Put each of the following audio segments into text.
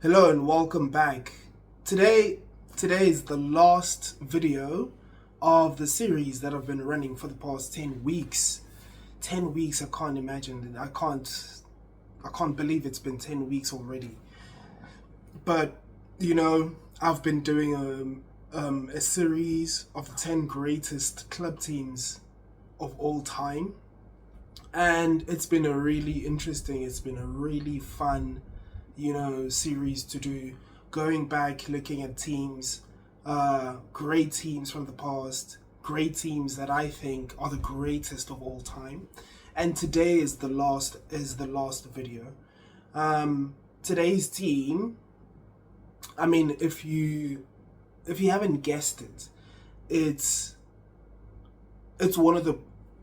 Hello and welcome back. Today is the last video of the series that I've been running for the past 10 weeks. 10 weeks, I can't imagine. I can't believe it's been 10 weeks already. But I've been doing a series of the 10 greatest club teams of all time. And it's been a really fun series to do, going back, looking at teams, great teams from the past, great teams that I think are the greatest of all time. And today is the last video. Today's team, I mean, if you haven't guessed it, it's one of the,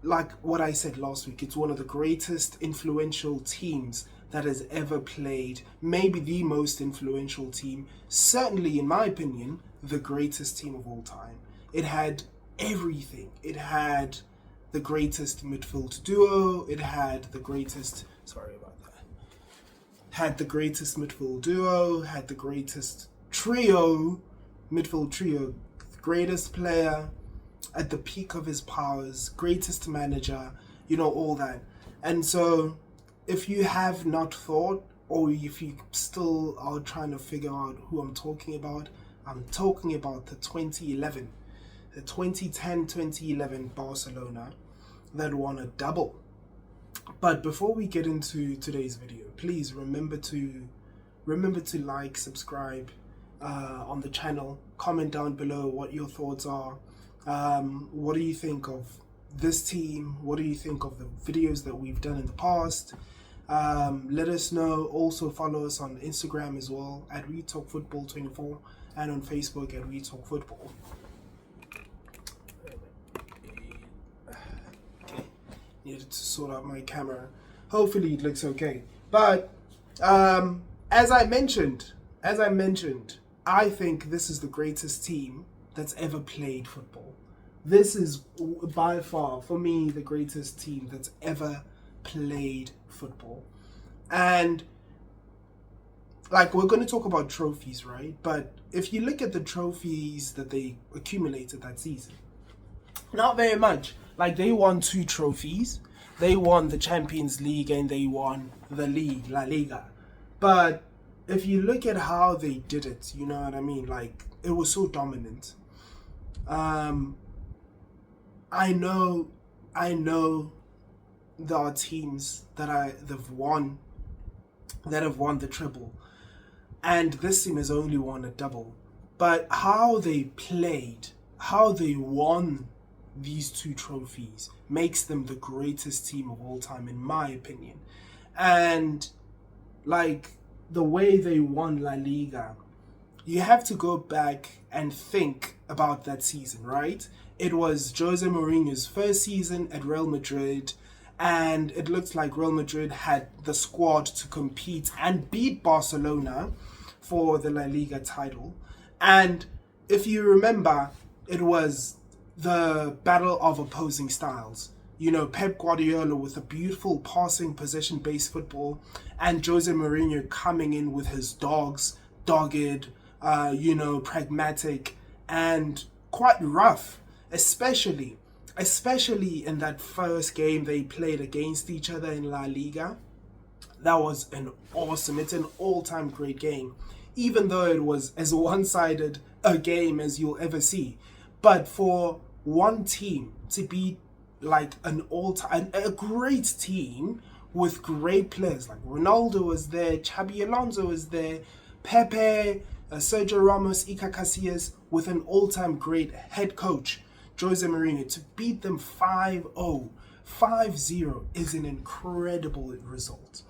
like what I said last week, it's one of the greatest influential teams that has ever played, maybe the most influential team, certainly in my opinion, the greatest team of all time. It had everything. It had the greatest midfield duo, had the greatest midfield duo, had the greatest midfield trio, greatest player at the peak of his powers, greatest manager, all that. And so if you have not thought, or if you still are trying to figure out who I'm talking about the 2010-2011 Barcelona that won a double. But before we get into today's video, please remember to like, subscribe on the channel, comment down below what your thoughts are. What do you think of this team? What do you think of the videos that we've done in the past? Let us know. Also follow us on Instagram as well at WeTalkFootball24 and on Facebook at WeTalkFootball. Okay, needed to sort out my camera. Hopefully it looks okay. But as I mentioned, I think this is the greatest team that's ever played football. This is by far, for me, the greatest team that's ever played football. And like, we're going to talk about trophies, right? But if you look at the trophies that they accumulated that season, not very much. Like, they won 2 trophies. They won the Champions League and they won the league, La Liga. But if you look at how they did it, you know what I mean? Like, it was so dominant. I know there are teams that have won the treble, and this team has only won a double. But how they played, how they won these 2 trophies makes them the greatest team of all time, in my opinion. And like, the way they won La Liga, you have to go back and think about that season, right? It was Jose Mourinho's first season at Real Madrid, and it looked like Real Madrid had the squad to compete and beat Barcelona for the La Liga title. And if you remember, it was the battle of opposing styles. Pep Guardiola with a beautiful passing, possession-based football, and Jose Mourinho coming in with his dogged, pragmatic and quite rough, especially in that first game they played against each other in La Liga. That was it's an all-time great game, even though it was as one-sided a game as you'll ever see. But for one team to be like a great team with great players, like Ronaldo was there, Xabi Alonso was there, Pepe, Sergio Ramos, Iker Casillas, with an all-time great head coach, Jose Mourinho, to beat them 5-0 is an incredible result.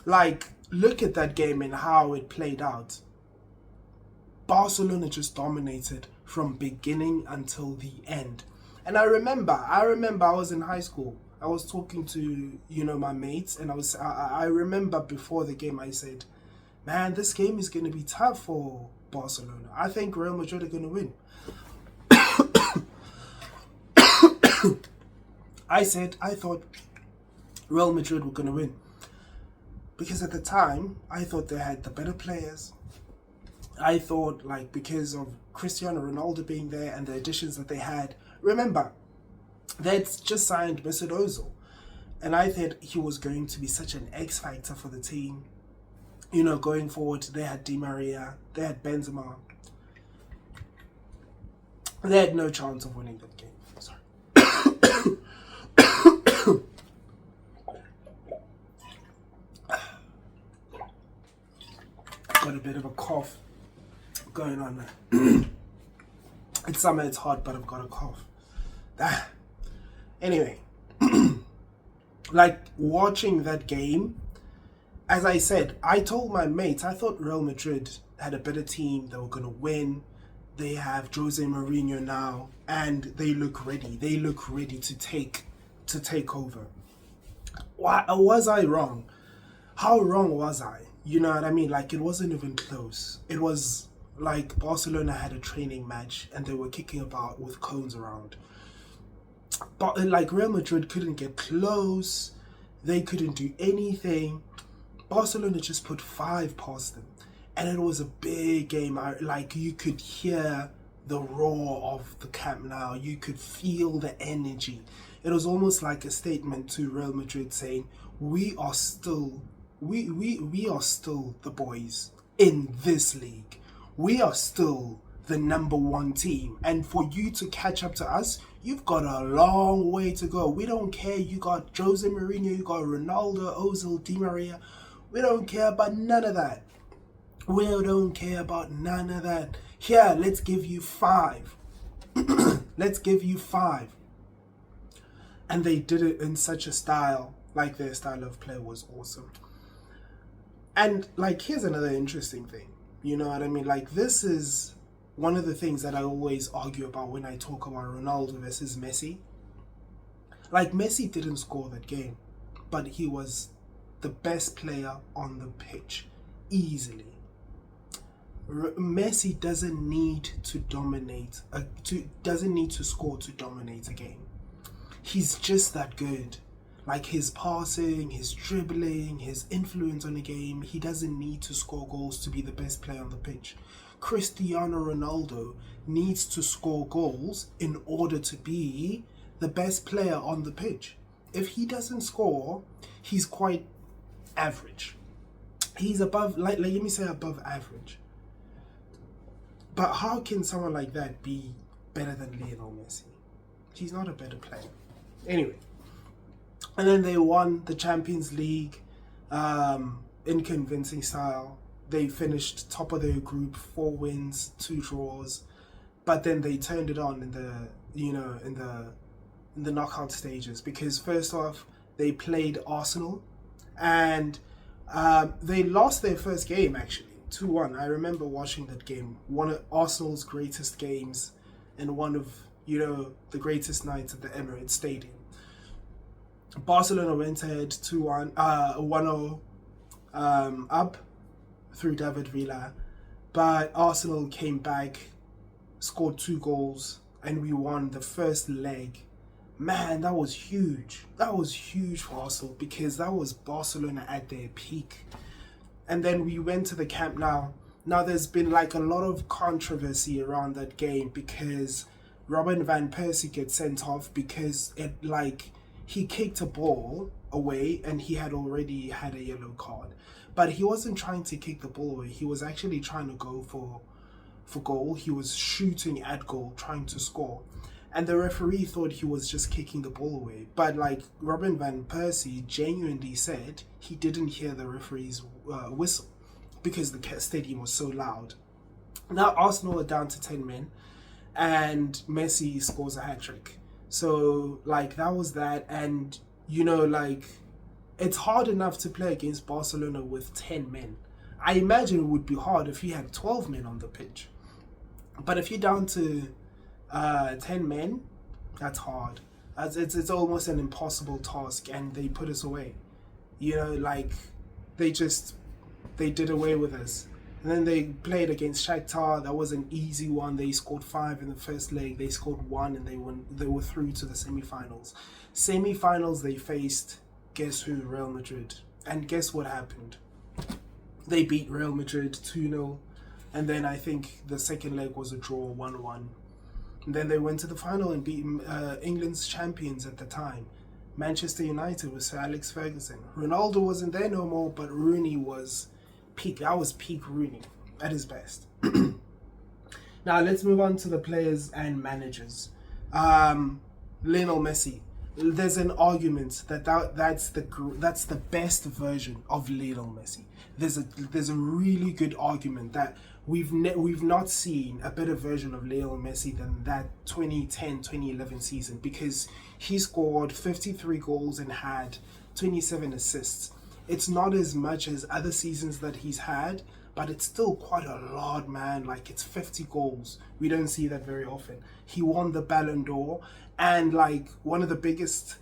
Like, look at that game and how it played out. Barcelona just dominated from beginning until the end. And I remember I was in high school. I was talking to, my mates, and I remember before the game I said, man, this game is going to be tough for Barcelona. I think Real Madrid are going to win. I thought Real Madrid were going to win. Because at the time, I thought they had the better players. I thought, like, because of Cristiano Ronaldo being there and the additions that they had. Remember, they'd just signed Mesut Ozil. And I thought he was going to be such an X factor for the team. You know, going forward, they had Di Maria, they had Benzema. They had no chance of winning that game. Sorry. Got a bit of a cough going on there. It's summer, it's hot, but I've got a cough. Anyway, like watching that game, as I said, I told my mates, I thought Real Madrid had a better team, they were going to win. They have Jose Mourinho now, and they look ready. They look ready to take over. Why was I wrong? How wrong was I? You know what I mean? Like, it wasn't even close. It was like Barcelona had a training match and they were kicking about with cones around. But like Real Madrid couldn't get close. They couldn't do anything. Barcelona just put 5 past them. And it was a big game. Like, you could hear the roar of the Camp Nou. You could feel the energy. It was almost like a statement to Real Madrid saying, we are still the boys in this league. We are still the number 1 team. And for you to catch up to us, you've got a long way to go. We don't care. You got Jose Mourinho, you got Ronaldo, Ozil, Di Maria. We don't care about none of that. We don't care about none of that. Here, let's give you 5. Let's give you 5. And they did it in such a style, like their style of play was awesome. And like, here's another interesting thing. You know what I mean? Like, this is one of the things that I always argue about when I talk about Ronaldo versus Messi. Like, Messi didn't score that game, but he was the best player on the pitch, easily. Messi doesn't need to dominate, doesn't need to score to dominate a game. He's just that good. Like, his passing, his dribbling, his influence on the game, he doesn't need to score goals to be the best player on the pitch. Cristiano Ronaldo needs to score goals in order to be the best player on the pitch. If he doesn't score, he's quite average. He's above, like let me say above average. But how can someone like that be better than Lionel Messi? He's not a better player. Anyway. And then they won the Champions League in convincing style. They finished top of their group, 4 wins, 2 draws. But then they turned it on in the knockout stages, because first off, they played Arsenal and they lost their first game, actually. 2-1. I remember watching that game. One of Arsenal's greatest games and one of, the greatest nights at the Emirates Stadium. Barcelona went ahead 2-1, 1-0 up through David Villa. But Arsenal came back, scored 2 goals, and we won the first leg. Man, that was huge. That was huge for Arsenal, because that was Barcelona at their peak. And then we went to the Camp Nou. Now, there's been like a lot of controversy around that game, because Robin van Persie gets sent off because he kicked a ball away and he had already had a yellow card. But he wasn't trying to kick the ball away. He was actually trying to go for goal. He was shooting at goal, trying to score. And the referee thought he was just kicking the ball away. But like Robin van Persie genuinely said he didn't hear the referee's whistle because the stadium was so loud. Now Arsenal are down to 10 men and Messi scores a hat-trick. So like that was that. And it's hard enough to play against Barcelona with 10 men. I imagine it would be hard if you had 12 men on the pitch. But if you're down to 10 men, that's hard. It's almost an impossible task, and they put us away. They did away with us. And then they played against Shakhtar. That was an easy one. They scored 5 in the first leg. They scored 1 and they were through to the semi-finals. Semi-finals, they faced, guess who? Real Madrid. And guess what happened? They beat Real Madrid 2-0. And then I think the second leg was a draw 1-1. And then they went to the final and beat England's champions at the time, Manchester United, with Sir Alex Ferguson. Ronaldo wasn't there no more, but Rooney was peak. That was peak Rooney at his best. Now let's move on to the players and managers. Lionel Messi. There's an argument that's the best version of Lionel Messi. There's a really good argument that we've not seen a better version of Lionel Messi than that 2010-2011 season, because he scored 53 goals and had 27 assists. It's not as much as other seasons that he's had, but it's still quite a lot, man. Like, it's 50 goals. We don't see that very often. He won the Ballon d'Or, and like one of the biggest,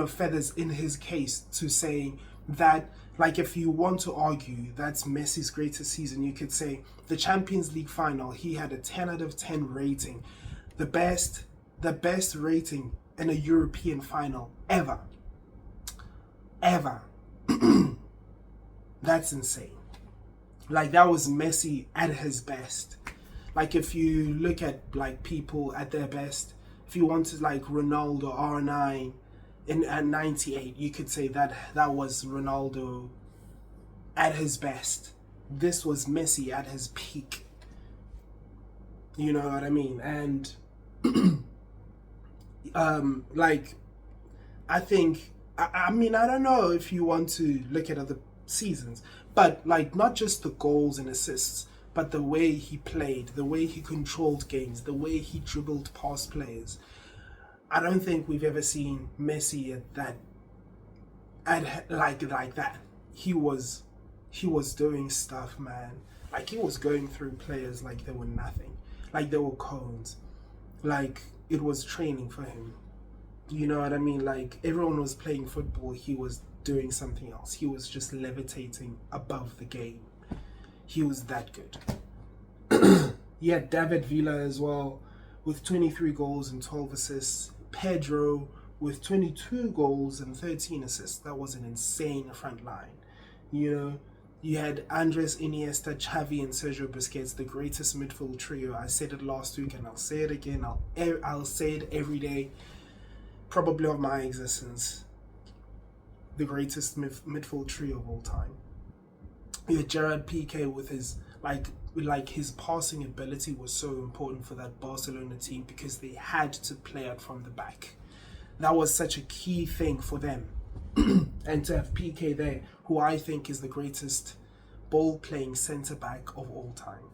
feathers in his case to say that, like, if you want to argue that's Messi's greatest season, you could say the Champions League final, he had a 10 out of 10 rating. The best rating in a European final ever. That's insane. Like, that was Messi at his best. Like, if you look at like people at their best, if you wanted like Ronaldo R9 at 98, you could say that was Ronaldo at his best. This was Messi at his peak. You know what I mean? And like, I think, I mean, I don't know if you want to look at other seasons, but like, not just the goals and assists, but the way he played, the way he controlled games, the way he dribbled past players. I don't think we've ever seen Messi like that. He was doing stuff, man. Like, he was going through players like they were nothing, like they were cones, like it was training for him. You know what I mean? Like, everyone was playing football, he was doing something else. He was just levitating above the game. He was that good. Yeah, David Villa as well, with 23 goals and 12 assists. Pedro with 22 goals and 13 assists. That was an insane front line. You had Andres Iniesta, Xavi, and Sergio Busquets, the greatest midfield trio. I said it last week and I'll say it again. I'll say it every day, probably of my existence. The greatest midfield trio of all time. You had Gerard Piqué with his his passing ability was so important for that Barcelona team, because they had to play out from the back. That was such a key thing for them. And to have Piqué there, who I think is the greatest ball-playing centre-back of all time.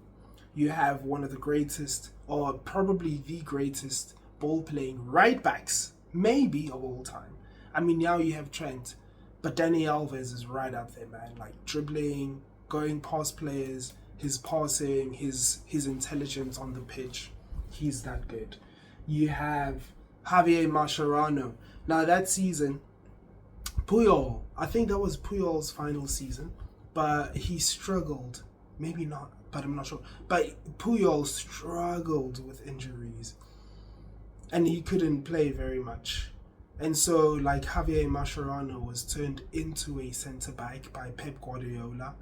You have one of the greatest, or probably the greatest, ball-playing right-backs, maybe, of all time. I mean, now you have Trent, but Dani Alves is right up there, man. Like, dribbling, going past players, his passing, his intelligence on the pitch. He's that good. You have Javier Mascherano. Now, that season, Puyol, I think that was Puyol's final season, but he struggled. Maybe not, but I'm not sure. But Puyol struggled with injuries, and he couldn't play very much. And so, like, Javier Mascherano was turned into a centre-back by Pep Guardiola,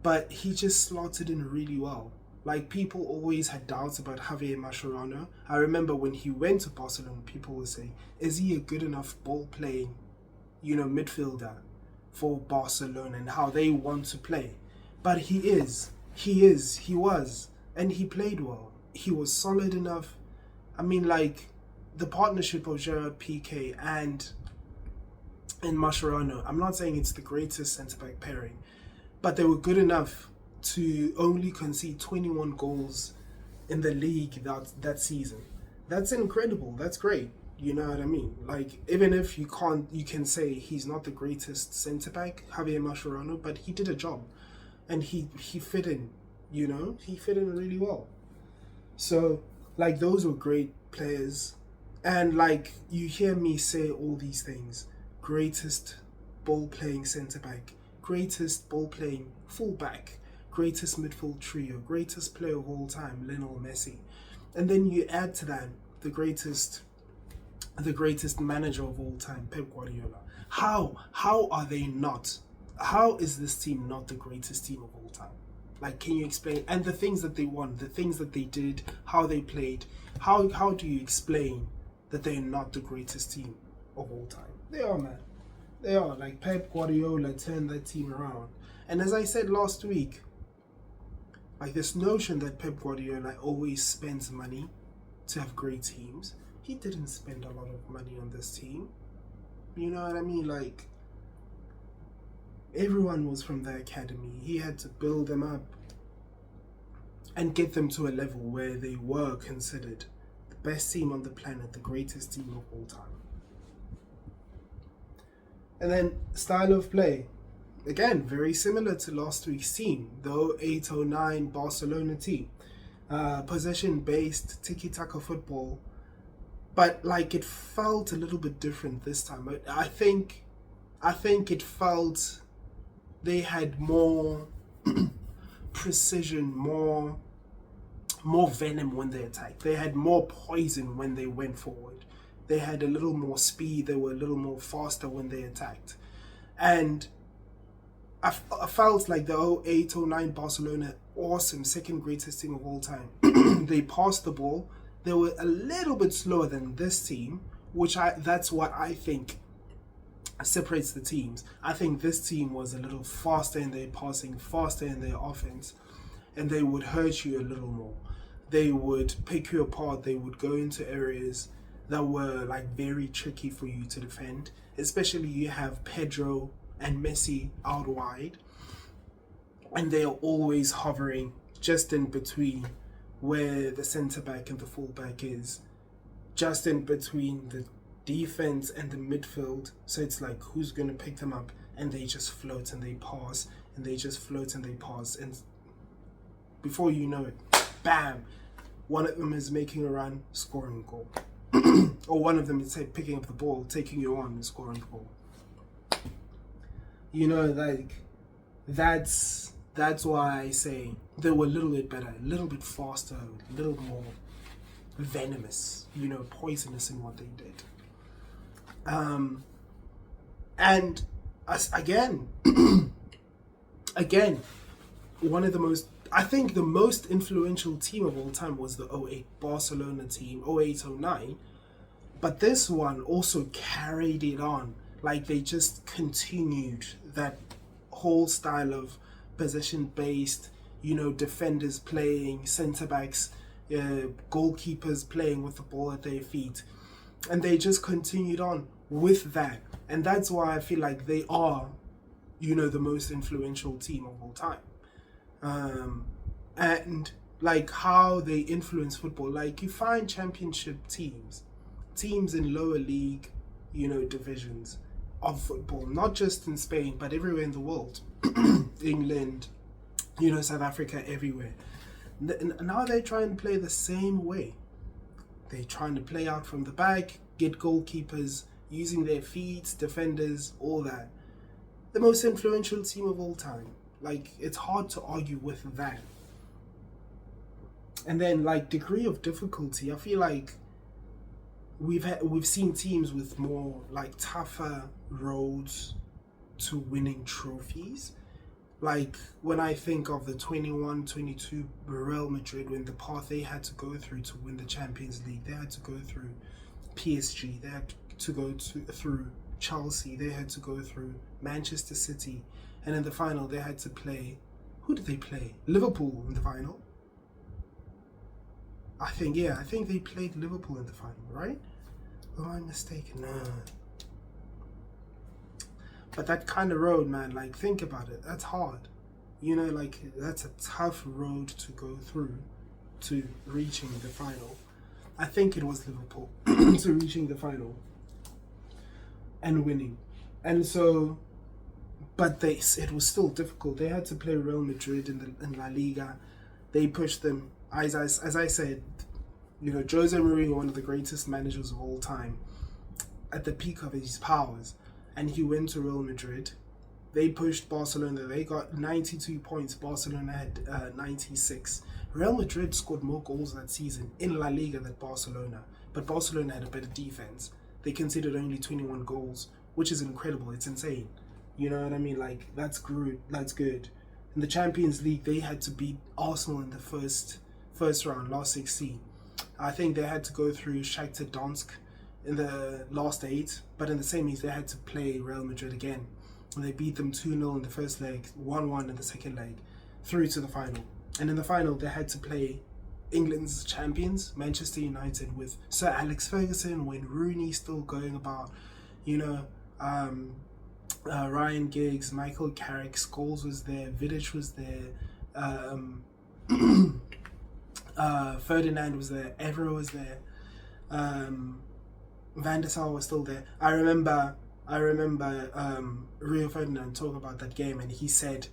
but he just slotted in really well. Like, people always had doubts about Javier Mascherano. I remember when he went to Barcelona, people were saying, is he a good enough ball-playing, midfielder for Barcelona and how they want to play? But he was, and he played well. He was solid enough. I mean, like, the partnership of Gerard Piqué and Mascherano, I'm not saying it's the greatest centre-back pairing, but they were good enough to only concede 21 goals in the league that season. That's incredible. That's great. You know what I mean? Like, even if you can say he's not the greatest centre-back, Javier Mascherano, but he did a job. And he fit in, he fit in really well. So, like, those were great players. And, like, you hear me say all these things. Greatest ball-playing centre-back, greatest ball-playing full-back, greatest midfield trio, greatest player of all time, Lionel Messi. And then you add to that the greatest manager of all time, Pep Guardiola. How are they not how is this team not the greatest team of all time? Like, can you explain? And the things that they won, the things that they did, how they played, how do you explain that they're not the greatest team of all time? They are, man. They are. Like, Pep Guardiola turned that team around. And as I said last week, like, this notion that Pep Guardiola always spends money to have great teams, he didn't spend a lot of money on this team. You know what I mean? Like, everyone was from the academy. He had to build them up and get them to a level where they were considered the best team on the planet, the greatest team of all time. And then style of play, again, very similar to last week's team, the 08-09 Barcelona team. Possession-based tiki-taka football, but like it felt a little bit different this time. I think it felt they had more precision, more venom when they attacked. They had more poison when they went forward. They had a little more speed. They were a little more faster when they attacked. And I felt like the 08-09 Barcelona, awesome, second greatest team of all time. They passed the ball. They were a little bit slower than this team, that's what I think separates the teams. I think this team was a little faster in their passing, faster in their offense, and they would hurt you a little more. They would pick you apart. They would go into areas that were like very tricky for you to defend, especially you have Pedro and Messi out wide, and they are always hovering just in between where the centre back and the full back is, just in between the defense and the midfield. So it's like, who's going to pick them up? And they just float and they pass, and they just float and they pass, and before you know it, bam, one of them is making a run, scoring a goal. Or one of them is picking up the ball, taking you on and scoring a goal. You know, like, that's why I say they were a little bit better, a little bit faster, a little more venomous, you know, poisonous in what they did. And again, one of the most, I think the most influential team of all time was the 08 Barcelona team, 08-09. But this one also carried it on. Like, they just continued that whole style of possession-based, you know, defenders playing, centre-backs, goalkeepers playing with the ball at their feet. And they just continued on with that. And that's why I feel like they are, you know, the most influential team of all time. And like how they influence football, like you find championship teams in lower league, you know, divisions of football, not just in Spain, but everywhere in the world, England, you know, South Africa, everywhere. Now they're trying to play the same way. They're trying to play out from the back, get goalkeepers, using their feet, defenders, all that. The most influential team of all time. Like, it's hard to argue with that. And then, like, degree of difficulty, I feel like we've seen teams with more, like, tougher roads to winning trophies. Like, when I think of the 21-22 Real Madrid, when the path they had to go through to win the Champions League, they had to go through PSG, they had to go through Chelsea, they had to go through Manchester City, and in the final they had to play, who did they play? Liverpool in the final. I think they played Liverpool in the final, right? Or am I mistaken? No. But that kind of road, man, like, think about it. That's hard. You know, like, that's a tough road to go through to reaching the final. I think it was Liverpool to reaching the final and winning. And so, but it was still difficult. They had to play Real Madrid in La Liga. They pushed them. As I said, you know, Jose Mourinho, one of the greatest managers of all time, at the peak of his powers, and he went to Real Madrid. They pushed Barcelona. They got 92 points. Barcelona had 96. Real Madrid scored more goals that season in La Liga than Barcelona, but Barcelona had a better defense. They conceded only 21 goals, which is incredible. It's insane. You know what I mean? Like, that's good. That's good. In the Champions League, they had to beat Arsenal in the first round, last 16. I think they had to go through Shakhtar Donetsk in the last 8, but in the semis they had to play Real Madrid again. And they beat them 2-0 in the first leg, 1-1 in the second leg, through to the final. And in the final they had to play England's champions, Manchester United, with Sir Alex Ferguson, Wayne Rooney still going about, you know, Ryan Giggs, Michael Carrick, Scholes was there, Vidic was there, Ferdinand was there, Evra was there, Van der Sar was still there. I remember Rio Ferdinand talking about that game, and he said,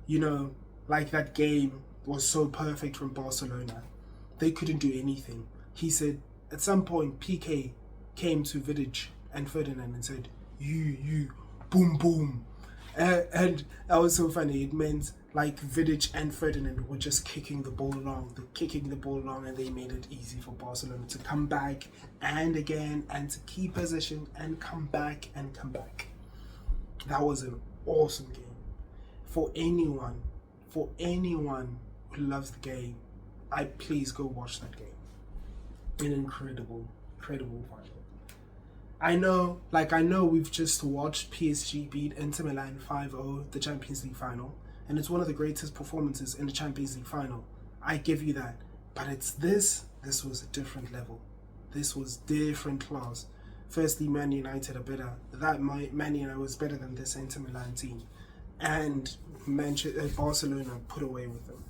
you know, like, that game was so perfect from Barcelona. They couldn't do anything. He said at some point PK came to Vidic and Ferdinand and said, you, boom, boom. And that was so funny. It meant like Vidic and Ferdinand were just kicking the ball along, and they made it easy for Barcelona to come back and again and to keep possession and come back and come back. That was an awesome game. For anyone who loves the game, please go watch that game. An incredible final. I know we've just watched PSG beat Inter Milan 5-0, the Champions League final, and it's one of the greatest performances in the Champions League final. I give you that. But it's this was a different level. This was different class. Firstly, Man United are better. Man United was better than this Inter Milan team. And Barcelona put away with them.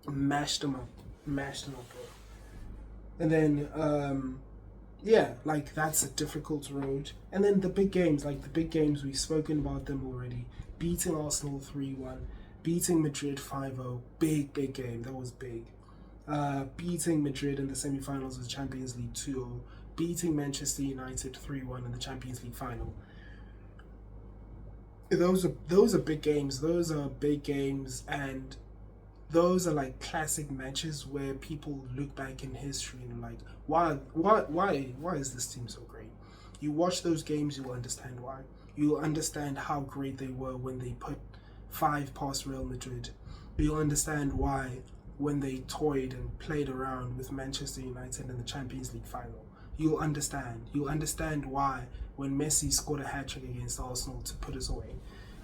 Mashed them up, bro. And then, that's a difficult road. And then the big games, we've spoken about them already. Beating Arsenal 3-1, beating Madrid 5-0, big game, that was big. Beating Madrid in the semi-finals of the Champions League 2-0, beating Manchester United 3-1 in the Champions League final. Those are big games. Those are big games, and those are like classic matches where people look back in history and like, why is this team so great? You watch those games, you'll understand why. You'll understand how great they were when they put 5 past Real Madrid. You'll understand why when they toyed and played around with Manchester United in the Champions League final. You'll understand why when Messi scored a hat-trick against Arsenal to put us away.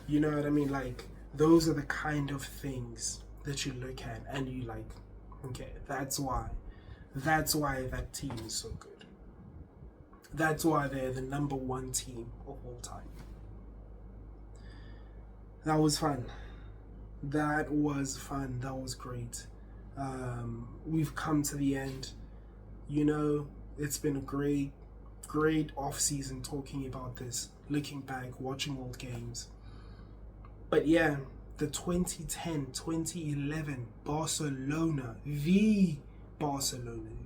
You know what I mean? Like, those are the kind of things that you look at and you like, okay, that's why that team is so good. That's why they're the number 1 team of all time. That was fun. That was great. We've come to the end. You know, it's been a great off-season talking about this, looking back, watching old games. But yeah, the 2010-2011 Barcelona,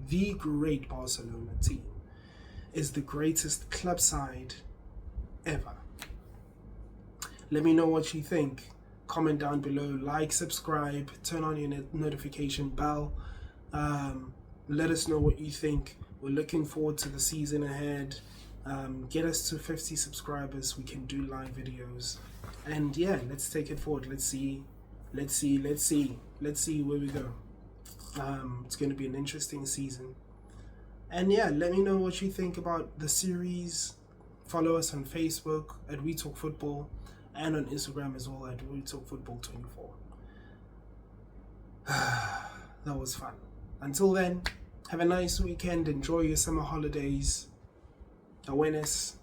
the great Barcelona team, is the greatest club side ever. Let me know what you think. Comment down below, like, subscribe, turn on your notification bell. Let us know what you think. We're looking forward to the season ahead. Get us to 50 subscribers. We can do live videos. And yeah, let's take it forward. Let's see where we go. It's going to be an interesting season. And yeah, let me know what you think about the series. Follow us on Facebook at We Talk Football, and on Instagram as well at We Talk Football 24. That was fun. Until then, have a nice weekend. Enjoy your summer holidays. Awareness.